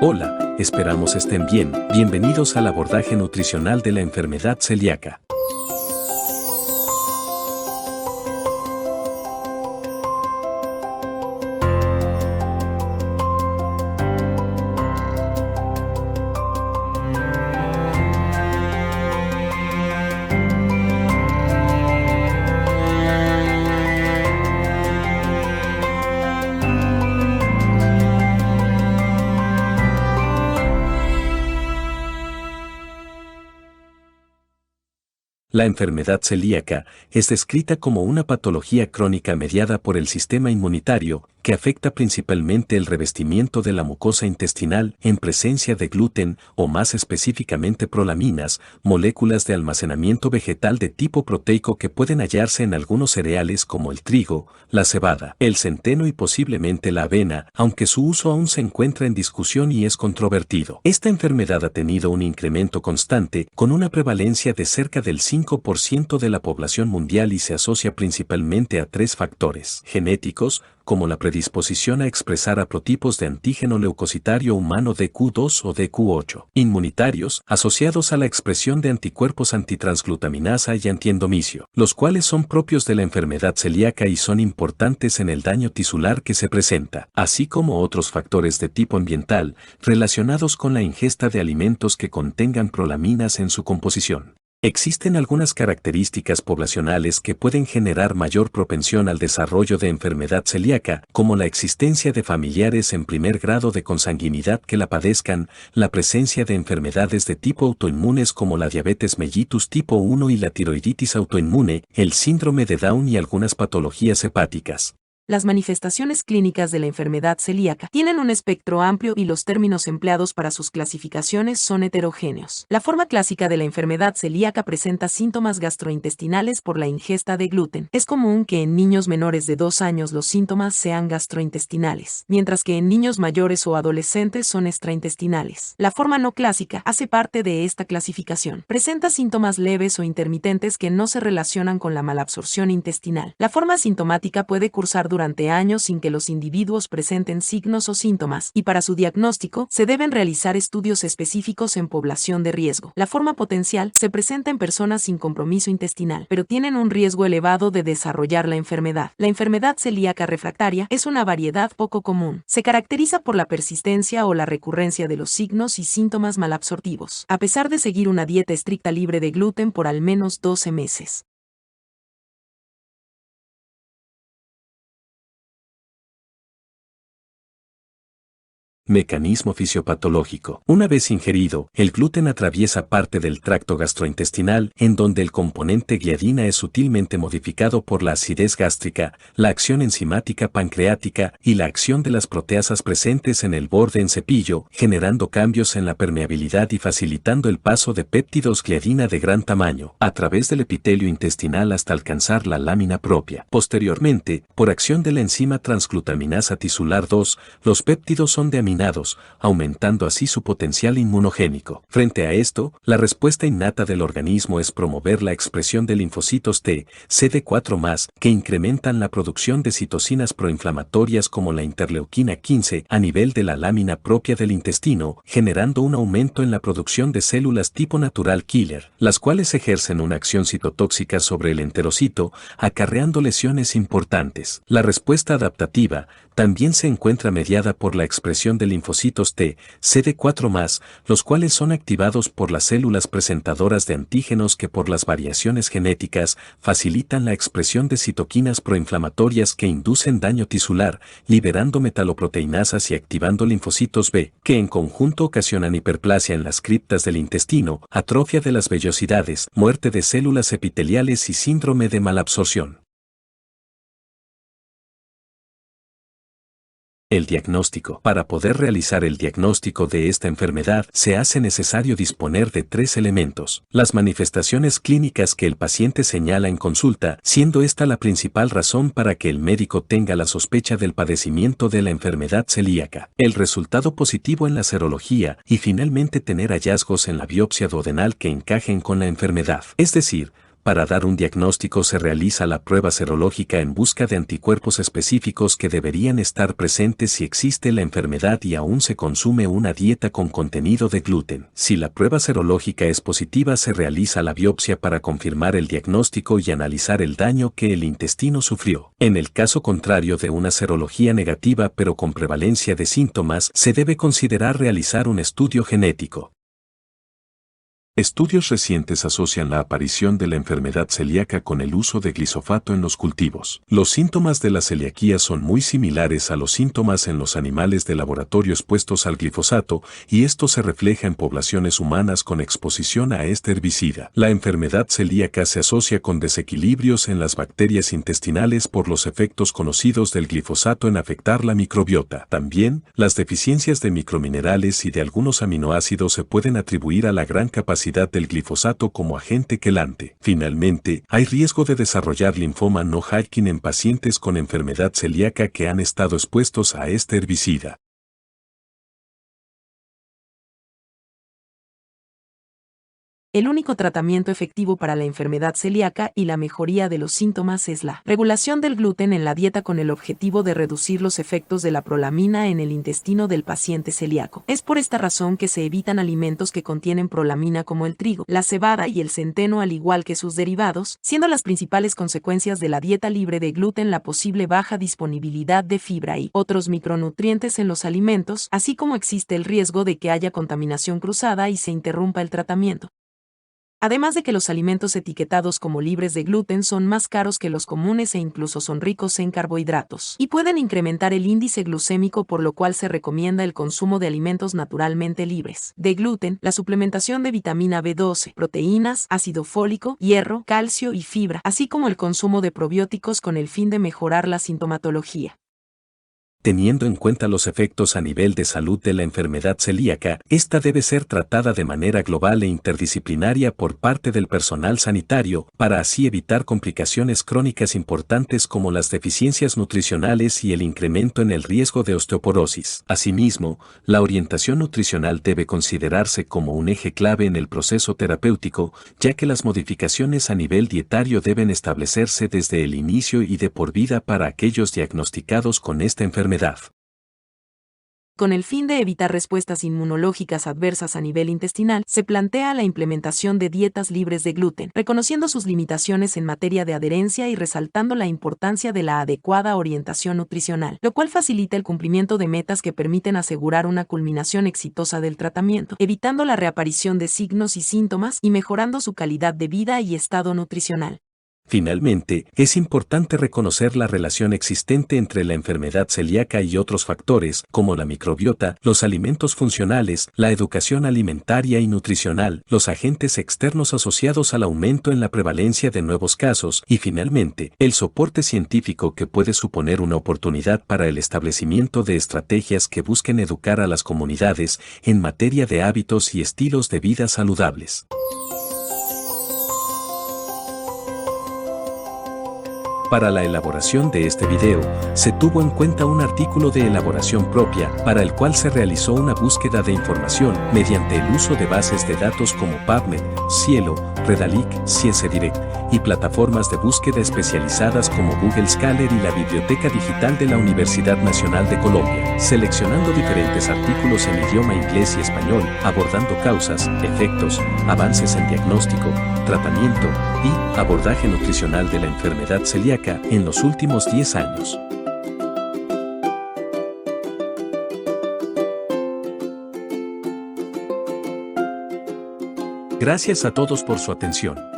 Hola, esperamos estén bien. Bienvenidos al abordaje nutricional de la enfermedad celíaca. La enfermedad celíaca es descrita como una patología crónica mediada por el sistema inmunitario que afecta principalmente el revestimiento de la mucosa intestinal en presencia de gluten o más específicamente prolaminas, moléculas de almacenamiento vegetal de tipo proteico que pueden hallarse en algunos cereales como el trigo, la cebada, el centeno y posiblemente la avena, aunque su uso aún se encuentra en discusión y es controvertido. Esta enfermedad ha tenido un incremento constante con una prevalencia de cerca del 5% de la población mundial y se asocia principalmente a tres factores genéticos, como la predisposición a expresar haplotipos de antígeno leucocitario humano DQ2 o DQ8, inmunitarios, asociados a la expresión de anticuerpos antitransglutaminasa y antiendomicio, los cuales son propios de la enfermedad celíaca y son importantes en el daño tisular que se presenta, así como otros factores de tipo ambiental relacionados con la ingesta de alimentos que contengan prolaminas en su composición. Existen algunas características poblacionales que pueden generar mayor propensión al desarrollo de enfermedad celíaca, como la existencia de familiares en primer grado de consanguinidad que la padezcan, la presencia de enfermedades de tipo autoinmunes como la diabetes mellitus tipo 1 y la tiroiditis autoinmune, el síndrome de Down y algunas patologías hepáticas. Las manifestaciones clínicas de la enfermedad celíaca tienen un espectro amplio y los términos empleados para sus clasificaciones son heterogéneos. La forma clásica de la enfermedad celíaca presenta síntomas gastrointestinales por la ingesta de gluten. Es común que en niños menores de 2 años los síntomas sean gastrointestinales, mientras que en niños mayores o adolescentes son extraintestinales. La forma no clásica hace parte de esta clasificación. Presenta síntomas leves o intermitentes que no se relacionan con la malabsorción intestinal. La forma asintomática puede cursar durante años sin que los individuos presenten signos o síntomas, y para su diagnóstico se deben realizar estudios específicos en población de riesgo. La forma potencial se presenta en personas sin compromiso intestinal, pero tienen un riesgo elevado de desarrollar la enfermedad. La enfermedad celíaca refractaria es una variedad poco común. Se caracteriza por la persistencia o la recurrencia de los signos y síntomas malabsortivos, a pesar de seguir una dieta estricta libre de gluten por al menos 12 meses. Mecanismo fisiopatológico. Una vez ingerido, el gluten atraviesa parte del tracto gastrointestinal en donde el componente gliadina es sutilmente modificado por la acidez gástrica, la acción enzimática pancreática y la acción de las proteasas presentes en el borde en cepillo, generando cambios en la permeabilidad y facilitando el paso de péptidos gliadina de gran tamaño a través del epitelio intestinal hasta alcanzar la lámina propia. Posteriormente, por acción de la enzima transglutaminasa tisular 2, los péptidos son de aumentando así su potencial inmunogénico. Frente a esto, la respuesta innata del organismo es promover la expresión de linfocitos T, CD4+, que incrementan la producción de citocinas proinflamatorias como la interleuquina 15 a nivel de la lámina propia del intestino, generando un aumento en la producción de células tipo natural killer, las cuales ejercen una acción citotóxica sobre el enterocito, acarreando lesiones importantes. La respuesta adaptativa también se encuentra mediada por la expresión de linfocitos T, CD4+, los cuales son activados por las células presentadoras de antígenos que por las variaciones genéticas facilitan la expresión de citoquinas proinflamatorias que inducen daño tisular, liberando metaloproteinasas y activando linfocitos B, que en conjunto ocasionan hiperplasia en las criptas del intestino, atrofia de las vellosidades, muerte de células epiteliales y síndrome de malabsorción. El diagnóstico. Para poder realizar el diagnóstico de esta enfermedad, se hace necesario disponer de 3 elementos. Las manifestaciones clínicas que el paciente señala en consulta, siendo esta la principal razón para que el médico tenga la sospecha del padecimiento de la enfermedad celíaca. El resultado positivo en la serología y finalmente tener hallazgos en la biopsia duodenal que encajen con la enfermedad. Es decir, Para dar un diagnóstico se realiza la prueba serológica en busca de anticuerpos específicos que deberían estar presentes si existe la enfermedad y aún se consume una dieta con contenido de gluten. Si la prueba serológica es positiva, se realiza la biopsia para confirmar el diagnóstico y analizar el daño que el intestino sufrió. En el caso contrario de una serología negativa pero con prevalencia de síntomas, se debe considerar realizar un estudio genético. Estudios recientes asocian la aparición de la enfermedad celíaca con el uso de glifosato en los cultivos. Los síntomas de la celiaquía son muy similares a los síntomas en los animales de laboratorio expuestos al glifosato, y esto se refleja en poblaciones humanas con exposición a este herbicida. La enfermedad celíaca se asocia con desequilibrios en las bacterias intestinales por los efectos conocidos del glifosato en afectar la microbiota. También, las deficiencias de microminerales y de algunos aminoácidos se pueden atribuir a la gran capacidad del glifosato como agente quelante. Finalmente, hay riesgo de desarrollar linfoma no Hodgkin en pacientes con enfermedad celíaca que han estado expuestos a este herbicida. El único tratamiento efectivo para la enfermedad celíaca y la mejoría de los síntomas es la regulación del gluten en la dieta con el objetivo de reducir los efectos de la prolamina en el intestino del paciente celíaco. Es por esta razón que se evitan alimentos que contienen prolamina como el trigo, la cebada y el centeno, al igual que sus derivados, siendo las principales consecuencias de la dieta libre de gluten la posible baja disponibilidad de fibra y otros micronutrientes en los alimentos, así como existe el riesgo de que haya contaminación cruzada y se interrumpa el tratamiento. Además de que los alimentos etiquetados como libres de gluten son más caros que los comunes e incluso son ricos en carbohidratos, y pueden incrementar el índice glucémico, por lo cual se recomienda el consumo de alimentos naturalmente libres de gluten, la suplementación de vitamina B12, proteínas, ácido fólico, hierro, calcio y fibra, así como el consumo de probióticos con el fin de mejorar la sintomatología. Teniendo en cuenta los efectos a nivel de salud de la enfermedad celíaca, esta debe ser tratada de manera global e interdisciplinaria por parte del personal sanitario, para así evitar complicaciones crónicas importantes como las deficiencias nutricionales y el incremento en el riesgo de osteoporosis. Asimismo, la orientación nutricional debe considerarse como un eje clave en el proceso terapéutico, ya que las modificaciones a nivel dietario deben establecerse desde el inicio y de por vida para aquellos diagnosticados con esta enfermedad. Con el fin de evitar respuestas inmunológicas adversas a nivel intestinal, se plantea la implementación de dietas libres de gluten, reconociendo sus limitaciones en materia de adherencia y resaltando la importancia de la adecuada orientación nutricional, lo cual facilita el cumplimiento de metas que permiten asegurar una culminación exitosa del tratamiento, evitando la reaparición de signos y síntomas y mejorando su calidad de vida y estado nutricional. Finalmente, es importante reconocer la relación existente entre la enfermedad celíaca y otros factores, como la microbiota, los alimentos funcionales, la educación alimentaria y nutricional, los agentes externos asociados al aumento en la prevalencia de nuevos casos, y finalmente, el soporte científico que puede suponer una oportunidad para el establecimiento de estrategias que busquen educar a las comunidades en materia de hábitos y estilos de vida saludables. Para la elaboración de este video, se tuvo en cuenta un artículo de elaboración propia, para el cual se realizó una búsqueda de información mediante el uso de bases de datos como PubMed, Cielo, Redalyc, ScienceDirect, y plataformas de búsqueda especializadas como Google Scholar y la Biblioteca Digital de la Universidad Nacional de Colombia, seleccionando diferentes artículos en idioma inglés y español, abordando causas, efectos, avances en diagnóstico, tratamiento y abordaje nutricional de la enfermedad celíaca en los últimos 10 años. Gracias a todos por su atención.